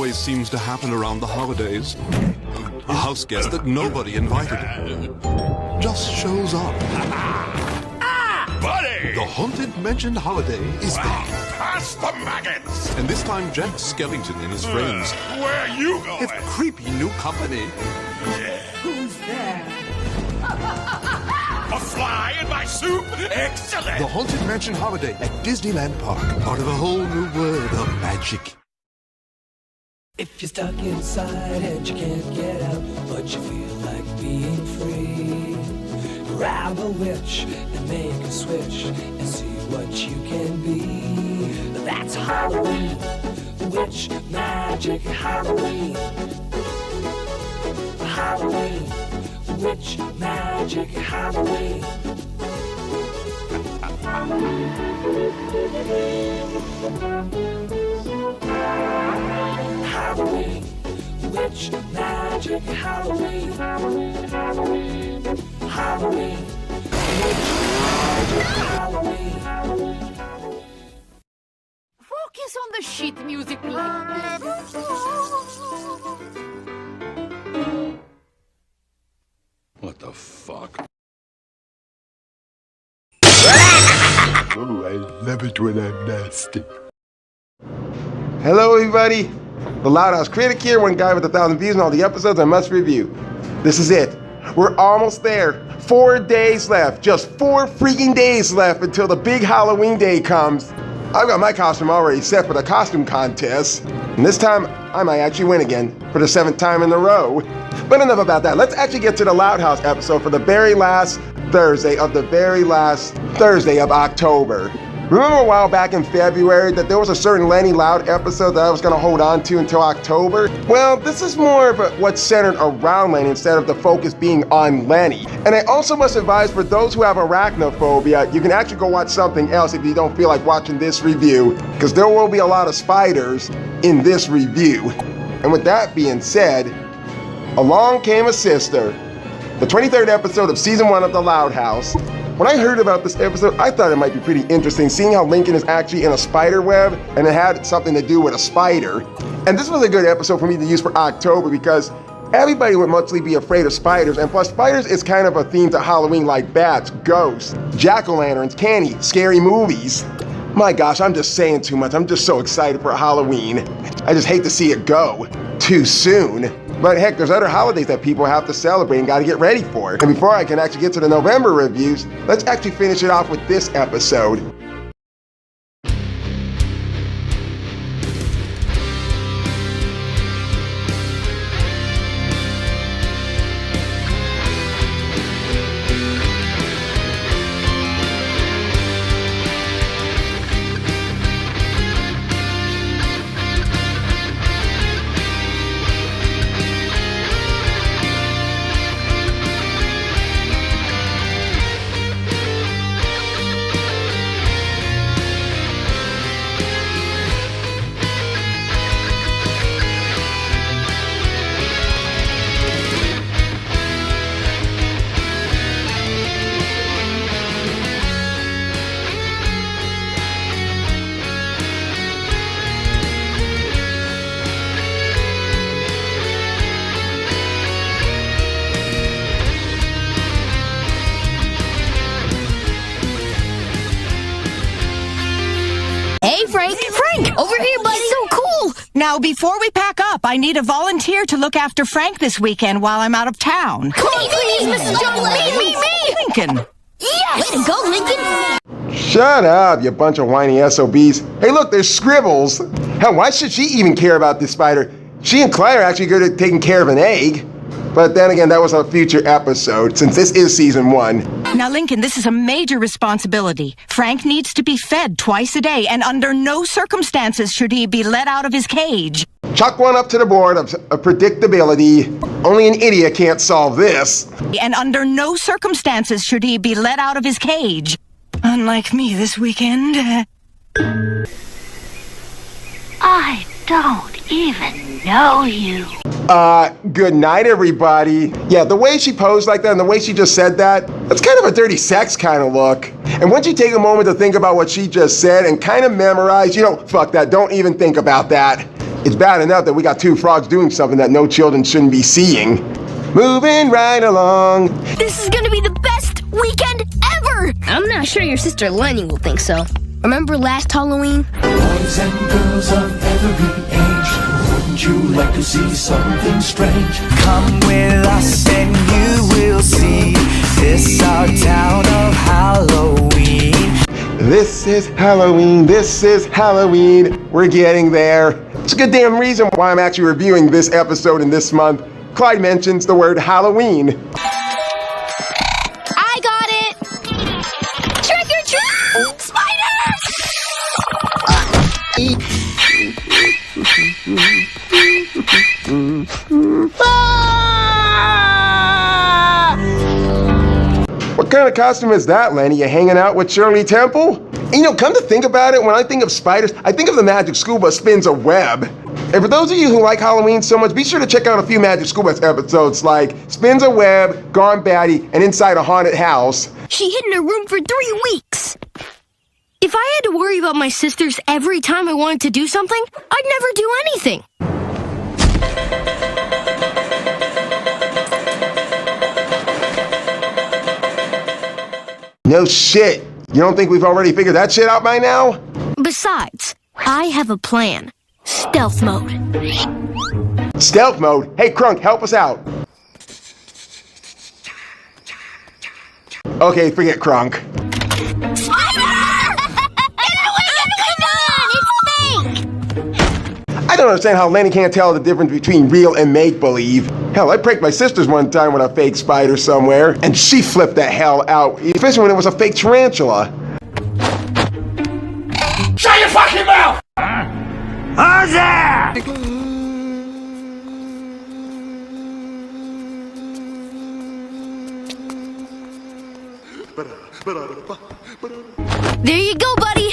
always seems to happen around the holidays. A house guest that nobody invited just shows up. Buddy! The haunted mentioned holiday is back. Past the maggots! And this time Jack Skellington and his friends Where you going? have creepy new company. Who's there? A fly in my soup? Excellent! The haunted mansion holiday at Disneyland Park. Part of a whole new world of magic. If you're stuck inside and you can't get out, but you feel like being free, grab a witch and make a switch and see what you can be. That's Halloween, witch magic Halloween. Halloween, witch magic Halloween. Halloween, witch magic Halloween. Halloween, Halloween, witch magic Halloween. Focus on the shit music like this. What the fuck? Oh, I love it when I'm nasty. Hello, everybody. The Loud House Critic here, one guy with 1,000 views on all the episodes I must review. This is it. We're almost there. 4 days left. Just 4 freaking days left until the big Halloween day comes. I've got my costume already set for the costume contest. And this time, I might actually win again for the 7th time in a row. But enough about that. Let's actually get to the Loud House episode for the very last Thursday of October. Remember a while back in February that there was a certain Lenny Loud episode that I was going to hold on to until October? Well, this is more of what's centered around Lenny instead of the focus being on Lenny. And I also must advise for those who have arachnophobia, you can actually go watch something else if you don't feel like watching this review, because there will be a lot of spiders in this review. And with that being said, along came a sister, the 23rd episode of season 1 of The Loud House. When I heard about this episode, I thought it might be pretty interesting, seeing how Lincoln is actually in a spider web, and it had something to do with a spider. And this was a good episode for me to use for October because everybody would mostly be afraid of spiders, and plus spiders is kind of a theme to Halloween, like bats, ghosts, jack-o'-lanterns, candy, scary movies. My gosh, I'm just saying too much. I'm just so excited for Halloween. I just hate to see it go too soon. But heck, there's other holidays that people have to celebrate and gotta get ready for. And before I can actually get to the November reviews, let's actually finish it off with this episode. Frank, over here, buddy. So cool. Now, before we pack up, I need a volunteer to look after Frank this weekend while I'm out of town. Please, Mrs. Jones. Me. Lincoln. Yes! Way to go, Lincoln! Shut up, you bunch of whiny SOBs. Hey look, there's Scribbles. Hell, why should she even care about this spider? She and Claire are actually good at taking care of an egg. But then again, that was a future episode, since this is season 1. Now, Lincoln, this is a major responsibility. Frank needs to be fed twice a day, and under no circumstances should he be let out of his cage. Chuck one up to the board of predictability. Only an idiot can't solve this. And under no circumstances should he be let out of his cage. Unlike me this weekend. I don't even know you. Good night, everybody. Yeah, the way she posed like that and the way she just said that, that's kind of a dirty sex kind of look. And once you take a moment to think about what she just said and kind of memorize, fuck that, don't even think about that. It's bad enough that we got two frogs doing something that no children shouldn't be seeing. Moving right along. This is gonna be the best weekend ever! I'm not sure your sister Lenny will think so. Remember last Halloween? Boys and girls of every age, wouldn't you like to see something strange? Come with us and you will see this our town of Halloween. This is Halloween, this is Halloween. We're getting there. It's a good damn reason why I'm actually reviewing this episode in this month. Clyde mentions the word Halloween. I got it! Trick or treat! Spider! What kind of costume is that, Lenny? You hanging out with Shirley Temple? And, you know, come to think about it, when I think of spiders, I think of the Magic School Bus spins a web. And for those of you who like Halloween so much, be sure to check out a few Magic School Bus episodes like Spins a Web, Gone Batty, and Inside a Haunted House. She hid in her room for 3 weeks. If I had to worry about my sisters every time I wanted to do something, I'd never do anything. No shit. You don't think we've already figured that shit out by now? Besides, I have a plan. Stealth mode. Stealth mode? Hey, Crunk, help us out. Okay, forget Crunk. Spider! Get away! It's fake! I don't understand how Lenny can't tell the difference between real and make-believe. Hell, I pranked my sisters one time with a fake spider somewhere, and she flipped the hell out, especially when it was a fake tarantula. Shut your fucking mouth! Who's there? There you go, buddy.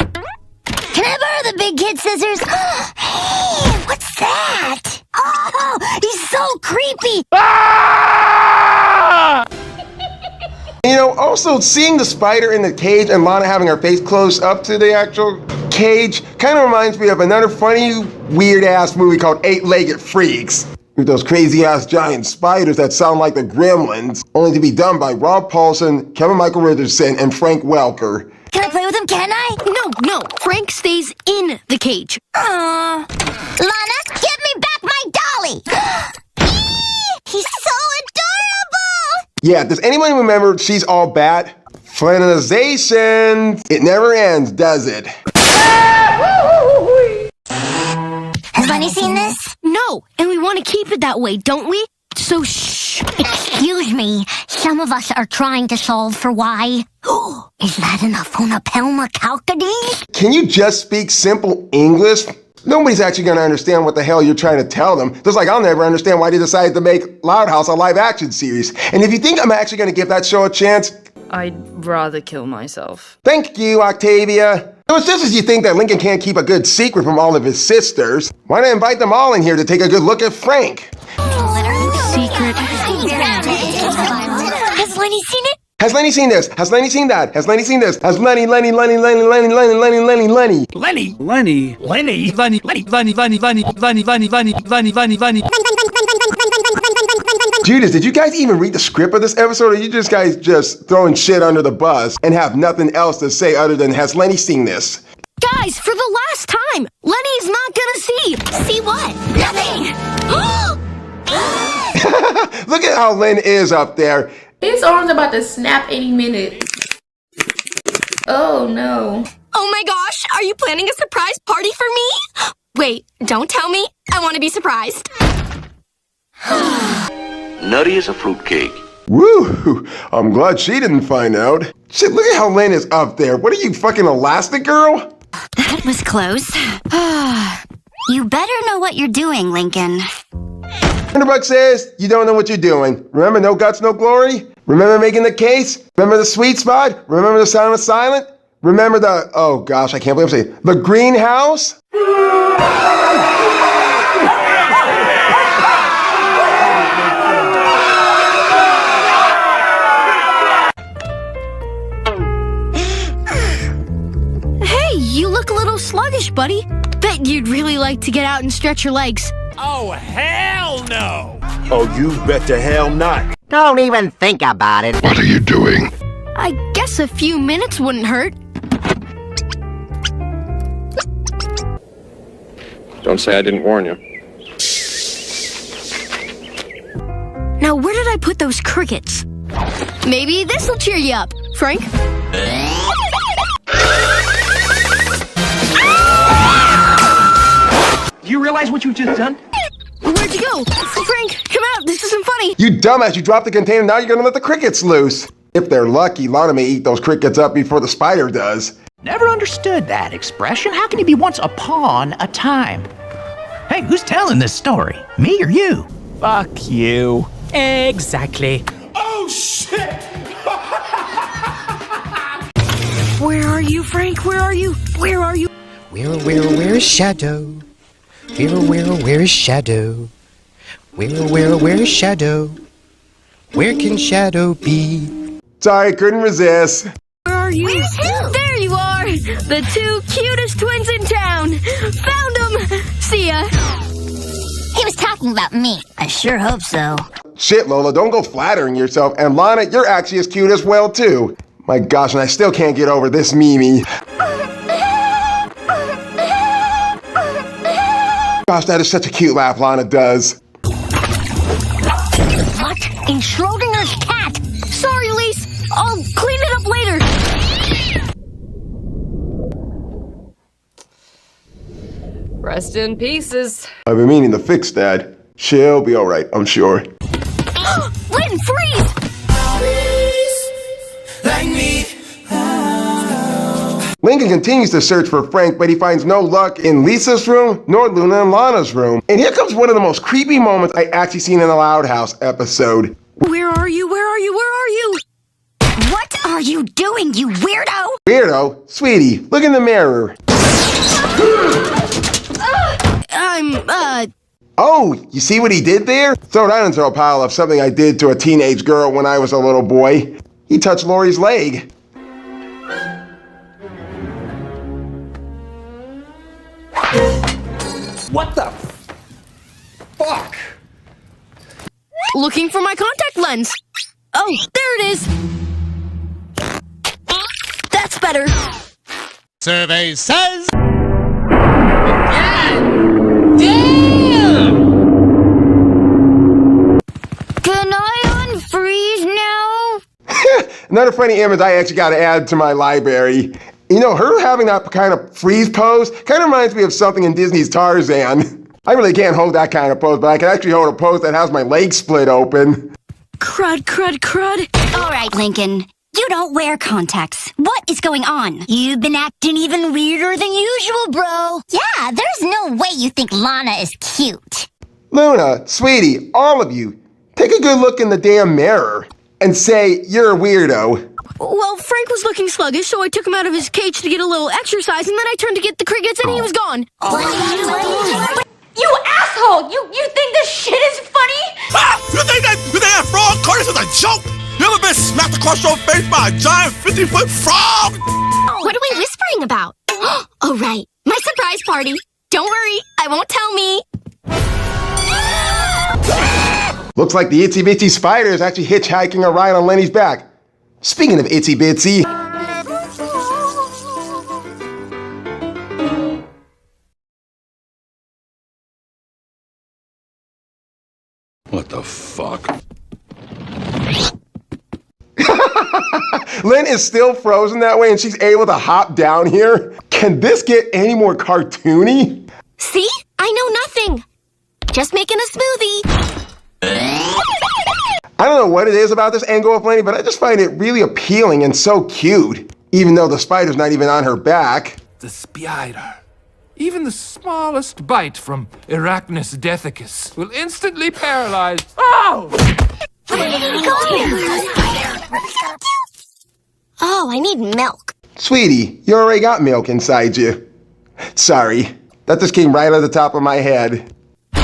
Can I borrow the big kid scissors? Hey, what's that? Oh, he's so creepy. You know, also seeing the spider in the cage and Lana having her face close up to the actual cage kind of reminds me of another funny, weird-ass movie called Eight-Legged Freaks. With those crazy-ass giant spiders that sound like the Gremlins, only to be done by Rob Paulson, Kevin Michael Richardson, and Frank Welker. Can I play with him, can I? No. Frank stays in the cage. Lana, give me back my dolly. He's so adorable. Yeah, does anyone remember She's All Bat? Flanization. It never ends, does it? Has Bunny seen this? No, and we want to keep it that way, don't we? So shh. Excuse me, some of us are trying to solve for why. Is that an Aphonapelma calcades? Can you just speak simple English? Nobody's actually going to understand what the hell you're trying to tell them. Just like I'll never understand why they decided to make Loud House a live-action series. And if you think I'm actually going to give that show a chance, I'd rather kill myself. thank you, Octavia. It was just as you think that Lincoln can't keep a good secret from all of his sisters. Why not invite them all in here to take a good look at Frank? Secret. Has Lenny seen it? Has Lenny seen this? Has Lenny seen that? Has Lenny seen this? Has Lenny? Judas, did you guys even read the script of this episode, or are you guys just throwing shit under the bus and have nothing else to say other than, has Lenny seen this? Guys, for the last time, Lenny's not gonna see. See what? Nothing. Look at how Lynn is up there. His arm's about to snap any minute. Oh no. Oh my gosh, are you planning a surprise party for me? Wait, don't tell me. I want to be surprised. Nutty as a fruitcake. Woo! I'm glad she didn't find out. Shit, look at how Lynn is up there. What are you, fucking Elastigirl? That was close. You better know what you're doing, Lincoln. Underbuck says, you don't know what you're doing. Remember No Guts, No Glory? Remember Making the Case? Remember The Sweet Spot? Remember The Sound of Silent? Remember the, oh gosh, I can't believe I'm saying, The Greenhouse? Hey, you look a little sluggish, buddy. Bet you'd really like to get out and stretch your legs. Oh, hell no! Oh, you bet the hell not. Don't even think about it. What are you doing? I guess a few minutes wouldn't hurt. Don't say I didn't warn you. Now, where did I put those crickets? Maybe this'll cheer you up, Frank. Do you realize what you've just done? Where'd you go? Frank, come out. This isn't funny. You dumbass, you dropped the container, now you're gonna let the crickets loose. If they're lucky, Lana may eat those crickets up before the spider does. Never understood that expression. How can you be once upon a time? Hey, who's telling this story? Me or you? Fuck you. Exactly. Oh, shit! Where are you, Frank? Where are you? Where are you? Where is Shadow? Where is Shadow? Where is Shadow? Where can Shadow be? Sorry, couldn't resist. Where are you? Where's who? There you are! The two cutest twins in town! Found them! See ya! He was talking about me. I sure hope so. Shit, Lola, don't go flattering yourself. And Lana, you're actually as cute as well, too. My gosh, and I still can't get over this Mimi. Gosh, that is such a cute laugh Lana does. What in Schrodinger's cat? Sorry, Elise. I'll clean it up later. Rest in pieces. I've been meaning to fix that. She'll be alright, I'm sure. Lynn, freeze! Like me. Lincoln continues to search for Frank, but he finds no luck in Lisa's room, nor Luna and Lana's room. And here comes one of the most creepy moments I actually seen in the Loud House episode. Where are you? Where are you? Where are you? What are you doing, you weirdo? Weirdo? Sweetie, look in the mirror. Oh, you see what he did there? Throw that into a pile of something I did to a teenage girl when I was a little boy. He touched Lori's leg. What the fuck? Looking for my contact lens. Oh, there it is. That's better. Survey says... Can I unfreeze now? Another funny image I actually got to add to my library. You know, her having that kind of freeze pose kind of reminds me of something in Disney's Tarzan. I really can't hold that kind of pose, but I can actually hold a pose that has my legs split open. Crud, crud, crud. All right, Lincoln. You don't wear contacts. What is going on? You've been acting even weirder than usual, bro. Yeah, there's no way you think Lana is cute. Luna, sweetie, all of you, take a good look in the damn mirror and say you're a weirdo. Well, Frank was looking sluggish, so I took him out of his cage to get a little exercise, and then I turned to get the crickets, and he was gone. You asshole! You think this shit is funny? Ah! You think that frog Curtis is a joke? You ever been smacked across your face by a giant 50-foot frog? What are we whispering about? Oh, right. My surprise party. Don't worry, I won't tell me. Looks like the Itsy Bitsy Spider is actually hitchhiking a ride on Lenny's back. Speaking of Itsy Bitsy... What the fuck? Lynn is still frozen that way and she's able to hop down here? Can this get any more cartoony? See? I know nothing. Just making a smoothie. I don't know what it is about this angle of Lenny, but I just find it really appealing and so cute, even though the spider's not even on her back. The spider. Even the smallest bite from Arachnophobia will instantly paralyze. Oh! Oh, I need milk. Sweetie, you already got milk inside you. Sorry, that just came right out of the top of my head. Wait, you're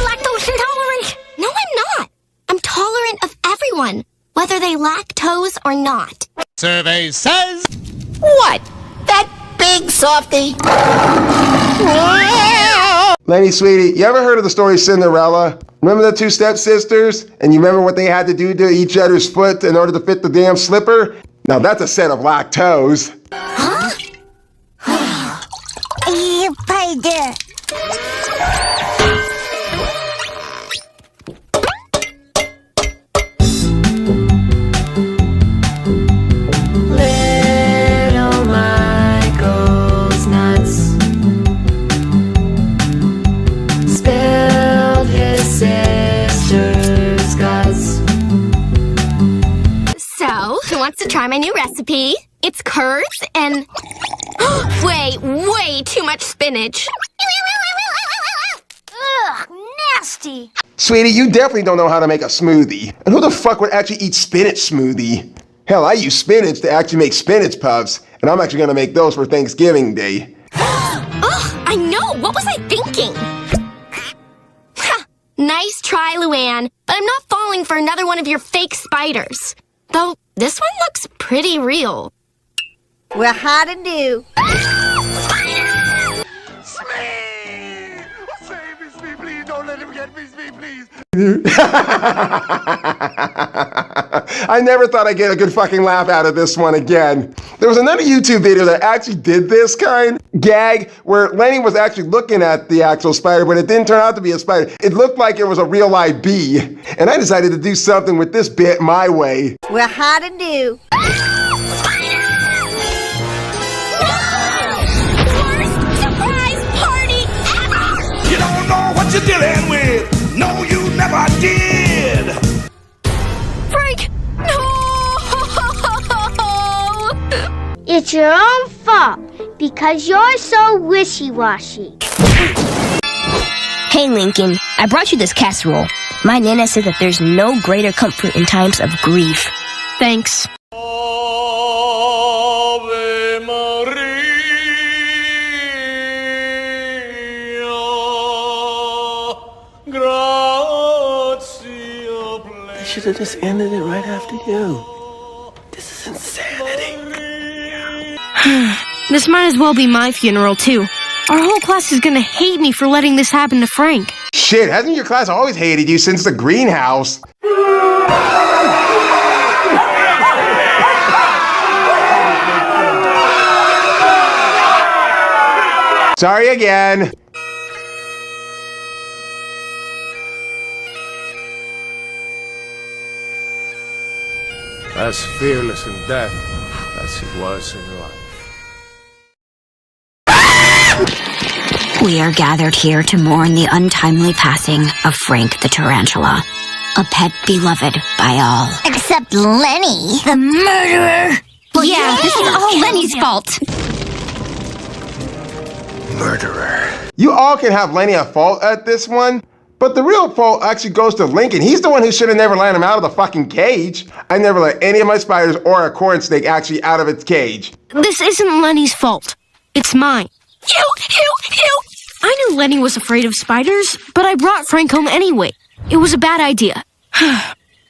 lactose intolerant? No, I'm not. I'm tolerant of everyone, whether they lactose or not. Survey says... What? That big softy. Lenny, sweetie, you ever heard of the story Cinderella? Remember the two stepsisters? And you remember what they had to do to each other's foot in order to fit the damn slipper? Now that's a set of lactose. Huh? You played it. Little Michael's nuts. Spilled his sister's guts. So, who wants to try my new recipe? It's curds and... way too much spinach. Ugh, nasty. Sweetie, you definitely don't know how to make a smoothie. And who the fuck would actually eat spinach smoothie? Hell, I use spinach to actually make spinach puffs, and I'm actually gonna make those for Thanksgiving Day. Ugh, I know! What was I thinking? Ha! Nice try, Luann, but I'm not falling for another one of your fake spiders. Though, this one looks pretty real. We're hot and new. I never thought I'd get a good fucking laugh out of this one again. There was another YouTube video that actually did this kind gag where Lenny was actually looking at the actual spider, but it didn't turn out to be a spider. It looked like it was a real live bee. And I decided to do something with this bit my way. We're hot and new. You don't know what you're dealing with. No, you never did. Frank! No! It's your own fault because you're so wishy-washy. Hey, Lincoln, I brought you this casserole. My Nana said that there's no greater comfort in times of grief. Thanks. They should have just ended it right after you. This is insanity. This might as well be my funeral, too. Our whole class is gonna hate me for letting this happen to Frank. Shit, hasn't your class always hated you since the greenhouse? Sorry again. As fearless in death as he was in life. We are gathered here to mourn the untimely passing of Frank the Tarantula, a pet beloved by all. Except Lenny, the murderer. Well, yeah, this is all Lenny's fault. Murderer. You all can have Lenny at fault at this one, but the real fault actually goes to Lincoln. He's the one who should have never let him out of the fucking cage. I never let any of my spiders or a corn snake actually out of its cage. This isn't Lenny's fault. It's mine. Ew! I knew Lenny was afraid of spiders, but I brought Frank home anyway. It was a bad idea.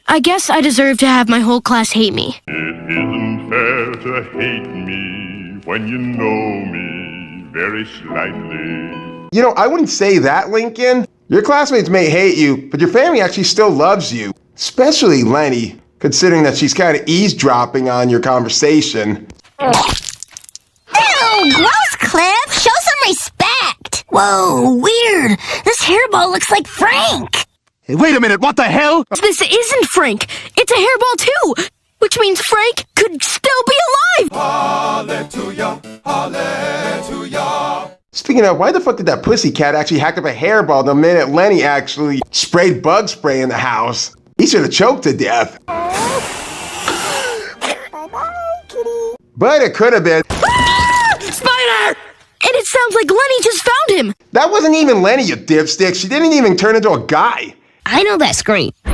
I guess I deserve to have my whole class hate me. It isn't fair to hate me when you know me very slightly. You know, I wouldn't say that, Lincoln. Your classmates may hate you, but your family actually still loves you. Especially Lenny, considering that she's kind of eavesdropping on your conversation. Ew, gross, Cliff. Show some respect. Whoa, weird. This hairball looks like Frank. Hey, wait a minute, what the hell? This isn't Frank. It's a hairball too, which means Frank could still be alive. Hallelujah, hallelujah. Speaking of, why the fuck did that pussycat actually hack up a hairball the minute Lenny actually sprayed bug spray in the house? He should have choked to death. But it could have been. Spider! And it sounds like Lenny just found him. That wasn't even Lenny, you dipstick. She didn't even turn into a guy. I know that scream. Oh,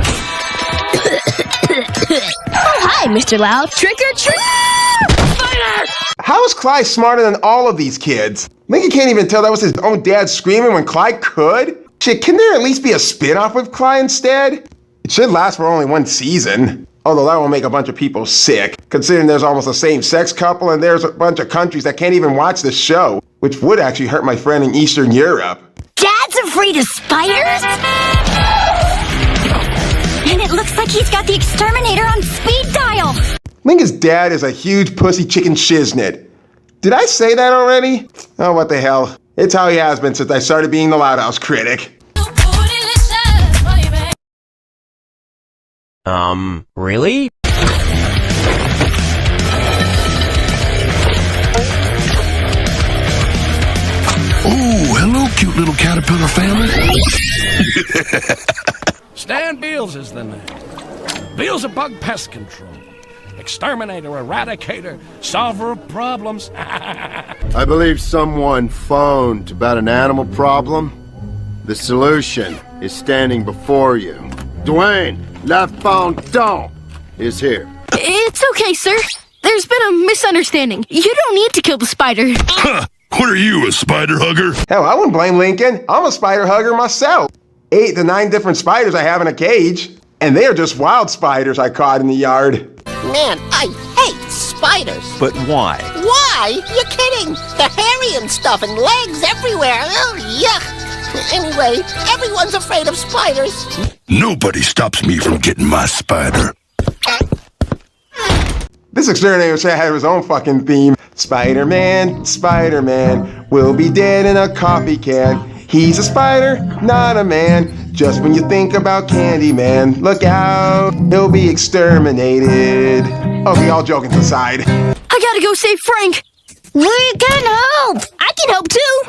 hi, Mr. Loud. Trick or treat! Spider! How is Clyde smarter than all of these kids? Lincoln can't even tell that was his own dad screaming when Clyde could? Shit, can there at least be a spin-off with Clyde instead? It should last for only one season. Although that will make a bunch of people sick, considering there's almost a same-sex couple and there's a bunch of countries that can't even watch the show, which would actually hurt my friend in Eastern Europe. Dad's afraid of spiders? And it looks like he's got the exterminator on speed dial. Lincoln's dad is a huge pussy chicken shiznit. Did I say that already? Oh, what the hell. It's how he has been since I started being the Loud House Critic. Really? Oh, hello, cute little caterpillar family. Stan Beals is the name. Beelzebub Pest Control. Exterminator, eradicator, solver of problems. I believe someone phoned about an animal problem. The solution is standing before you. Dwayne LaFondant is here. It's okay, sir. There's been a misunderstanding. You don't need to kill the spider. Huh! What are you, a spider hugger? Hell, I wouldn't blame Lincoln. I'm a spider hugger myself. 8 to 9 different spiders I have in a cage. And they are just wild spiders I caught in the yard. Man, I hate spiders. But why? Why? You're kidding. They're hairy and stuff and legs everywhere. Oh, yuck. Anyway, everyone's afraid of spiders. Nobody stops me from getting my spider. This exterminator should have his own fucking theme. Spider-Man, Spider-Man, will be dead in a coffee can. He's a spider, not a man. Just when you think about Candyman, look out, he'll be exterminated. Okay, all joking aside. I gotta go save Frank. We can help. I can help too.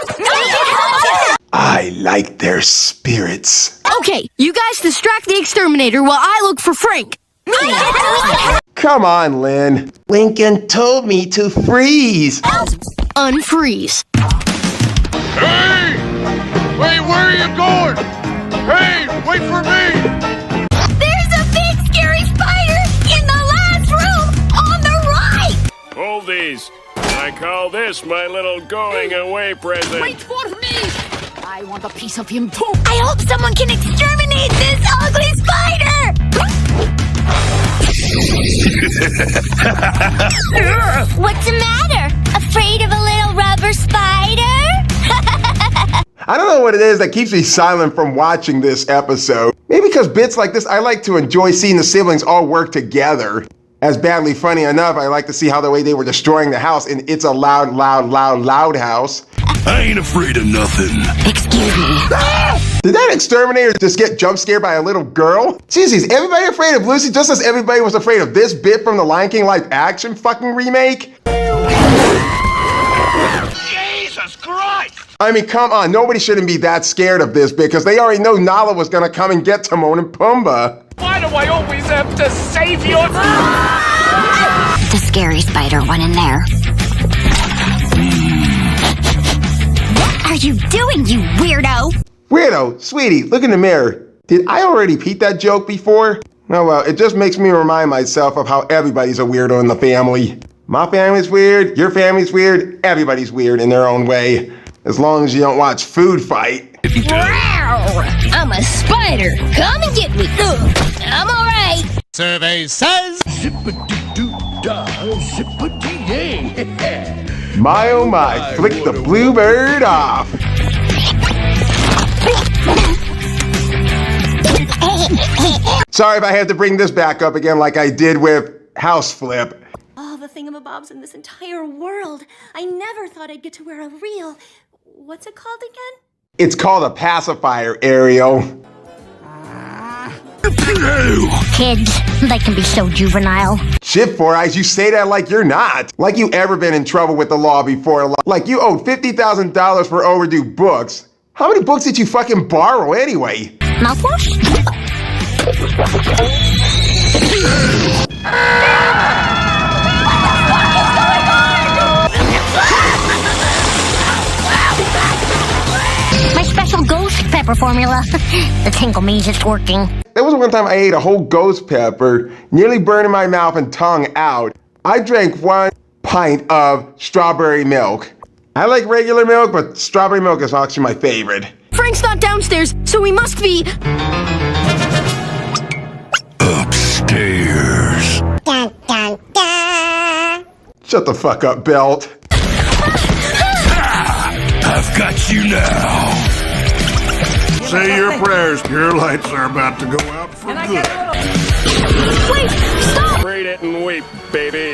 I like their spirits. Okay, you guys distract the exterminator while I look for Frank. Come on, Lynn. Lincoln told me to freeze. Unfreeze. Hey! Wait, where are you going? Hey, wait for me! There's a big scary spider in the last room on the right. Hold these. I call this my little going away present. Wait for me. I want a piece of him too. I hope someone can exterminate this ugly spider. What's the matter? Afraid of a little rubber spider? I don't know what it is that keeps me silent from watching this episode. Maybe because bits like this, I like to enjoy seeing the siblings all work together. As badly funny enough, I like to see how the way they were destroying the house in It's a Loud, Loud, Loud, Loud House. I ain't afraid of nothing. Excuse me. Did that exterminator just get jump scared by a little girl? Jeez, is everybody afraid of Lucy just as everybody was afraid of this bit from the Lion King live action fucking remake? Jesus Christ! I mean, come on, nobody shouldn't be that scared of this bit because they already know Nala was gonna come and get Timon and Pumbaa. Why do I always have to save you? The scary spider went in there. What are you doing, you weirdo? Weirdo, sweetie, look in the mirror. Did I already repeat that joke before? Oh well, it just makes me remind myself of how everybody's a weirdo in the family. My family's weird, your family's weird, everybody's weird in their own way. As long as you don't watch Food Fight. Wow! I'm a spider. Come and get me. I'm alright. Survey says... My oh my, flick the bluebird off. Sorry if I had to bring this back up again like I did with House Flip. All the thingamabobs in this entire world. I never thought I'd get to wear a real... What's it called again? It's called a pacifier, Ariel. Kids, they can be so juvenile. Shit, Four Eyes, you say that like you're not. Like you ever been in trouble with the law before. Like you owed $50,000 for overdue books. How many books did you fucking borrow anyway? Mouthwash? My special ghost pepper formula. The tingle means it's working. There was one time I ate a whole ghost pepper, nearly burning my mouth and tongue out. I drank 1 pint of strawberry milk. I like regular milk, but strawberry milk is actually my favorite. Frank's not downstairs, so we must be... upstairs. Shut the fuck up, Belt. I've got you now. Say your prayers. Your lights are about to go out for good. Wait, stop! Read it and weep, baby.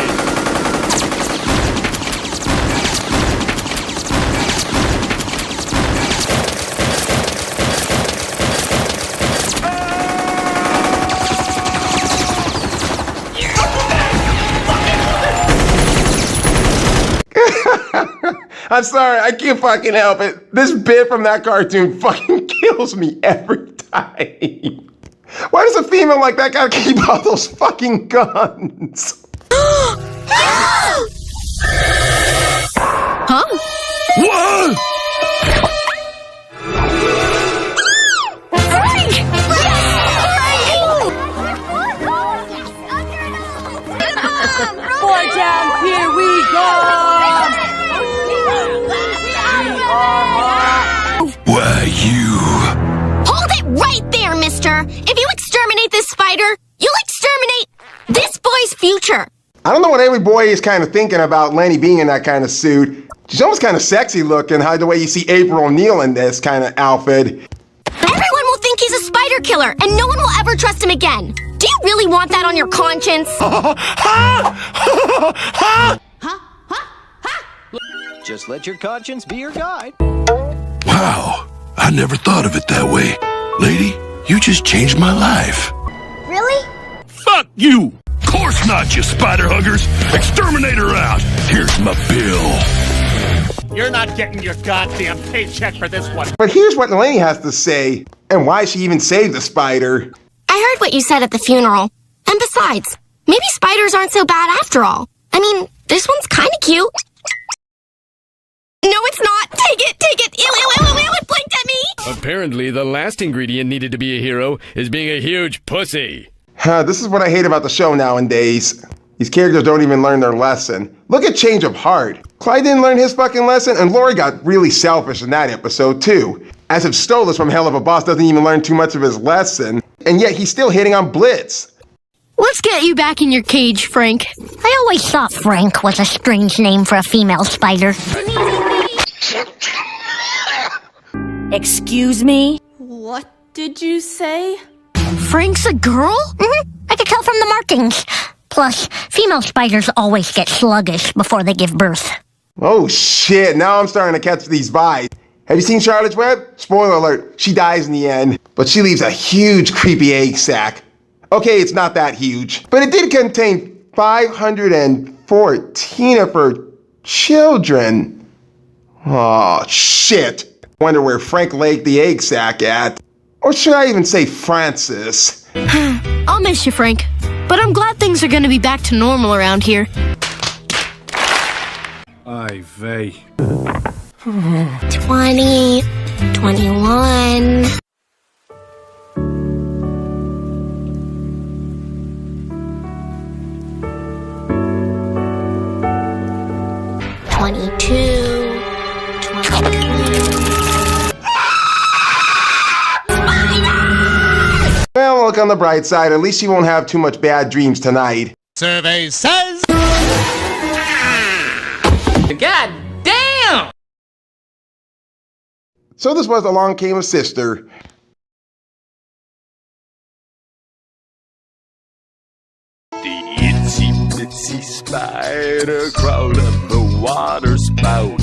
I'm sorry, I can't fucking help it. This bit from that cartoon fucking kills me every time. Why does a female like that gotta keep all those fucking guns? Huh? What? Boy Town, here we go! Why, you... Hold it right there, mister! If you exterminate this spider, you'll exterminate this boy's future! I don't know what every boy is kind of thinking about Lenny being in that kind of suit. She's almost kind of sexy looking, the way you see April O'Neil in this kind of outfit. Everyone will think he's a spider killer, and no one will ever trust him again. Do you really want that on your conscience? Just let your conscience be your guide. Wow, I never thought of it that way. Lady, you just changed my life. Really? Fuck you! Course not, you spider huggers! Exterminate her out! Here's my bill. You're not getting your goddamn paycheck for this one. But here's what Lenny has to say, and why she even saved the spider. I heard what you said at the funeral. And besides, maybe spiders aren't so bad after all. I mean, this one's kind of cute. No, it's not. Take it, take it. Ew, ew, ew, ew, it blinked at me. Apparently, the last ingredient needed to be a hero is being a huge pussy. This is what I hate about the show nowadays. These characters don't even learn their lesson. Look at Change of Heart. Clyde didn't learn his fucking lesson, and Lori got really selfish in that episode, too. As if Stolas from Hell of a Boss doesn't even learn too much of his lesson, and yet he's still hitting on Blitz. Let's get you back in your cage, Frank. I always thought Frank was a strange name for a female spider. Excuse me? What did you say? Frank's a girl? Mm-hmm. I could tell from the markings. Plus, female spiders always get sluggish before they give birth. Oh shit, now I'm starting to catch these vibes. Have you seen Charlotte's Web? Spoiler alert, she dies in the end, but she leaves a huge creepy egg sac. Okay, it's not that huge, but it did contain 514 of her children. Oh shit. Wonder where Frank laid the egg sac at. Or should I even say Francis? I'll miss you, Frank. But I'm glad things are gonna be back to normal around here. Ay vey. 20, 21. Well, look on the bright side. At least she won't have too much bad dreams tonight. Survey says... God damn! So this was Along Came a Sister. The itsy bitsy spider crawled up the water spout.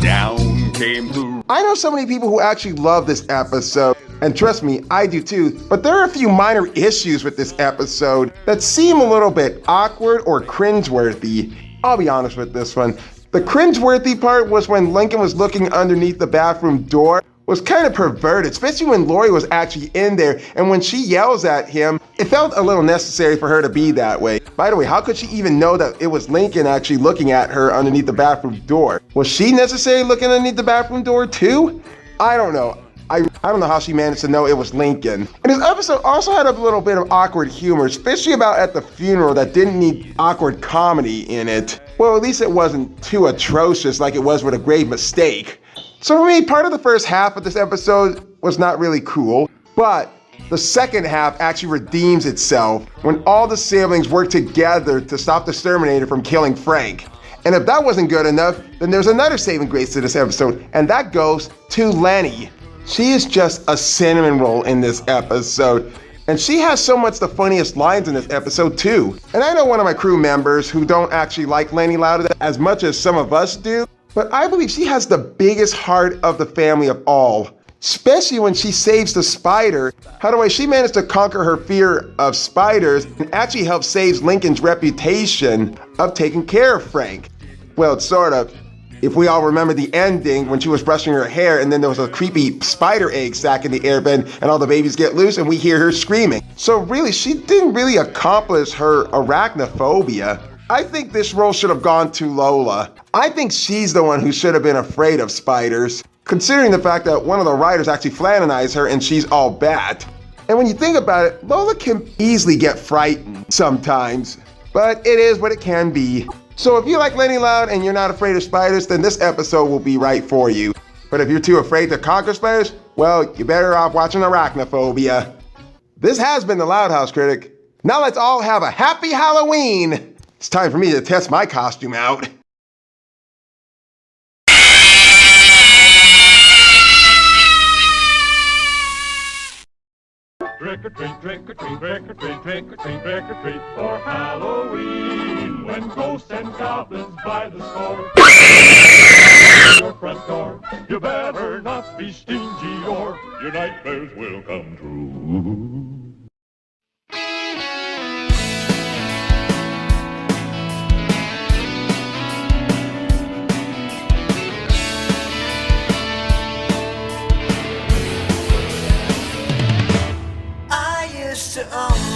Down came the... I know so many people who actually love this episode, and trust me, I do too, but there are a few minor issues with this episode that seem a little bit awkward or cringeworthy. I'll be honest with this one. The cringeworthy part was when Lincoln was looking underneath the bathroom door. Was kind of perverted, especially when Lori was actually in there, and when she yells at him, it felt a little necessary for her to be that way. By the way, how could she even know that it was Lincoln actually looking at her underneath the bathroom door? Was she necessarily looking underneath the bathroom door too? I don't know. I don't know how she managed to know it was Lincoln. And this episode also had a little bit of awkward humor, especially about at the funeral that didn't need awkward comedy in it. Well, at least it wasn't too atrocious like it was with A Grave Mistake. So for me, part of the first half of this episode was not really cool, but The second half actually redeems itself when all the siblings work together to stop the exterminator from killing Frank. And if that wasn't good enough, then there's another saving grace to this episode, and that goes to Lenny. She is just a cinnamon roll in this episode, and she has so much the funniest lines in this episode too. And I know one of my crew members who don't actually like Lenny Loud as much as some of us do, but I believe she has the biggest heart of the family of all. Especially when she saves the spider. How the way she managed to conquer her fear of spiders and actually help save Lincoln's reputation of taking care of Frank. Well, sort of. If we all remember the ending when she was brushing her hair and then there was a creepy spider egg sack in the airbend and all the babies get loose and we hear her screaming. So really, she didn't really accomplish her arachnophobia. I think this role should have gone to Lola. I think she's the one who should have been afraid of spiders, considering the fact that one of the writers actually flanonized her and she's all bat. And when you think about it, Lola can easily get frightened sometimes, but it is what it can be. So if you like Lenny Loud and you're not afraid of spiders, then this episode will be right for you. But if you're too afraid to conquer spiders, well, you're better off watching Arachnophobia. This has been the Loud House Critic. Now let's all have a happy Halloween. It's time for me to test my costume out. Trick or treat, trick or treat, trick or treat, trick or treat, trick or treat for Halloween. When ghosts and goblins by the score your front door, you better not be stingy or your nightmares will come true. I used to own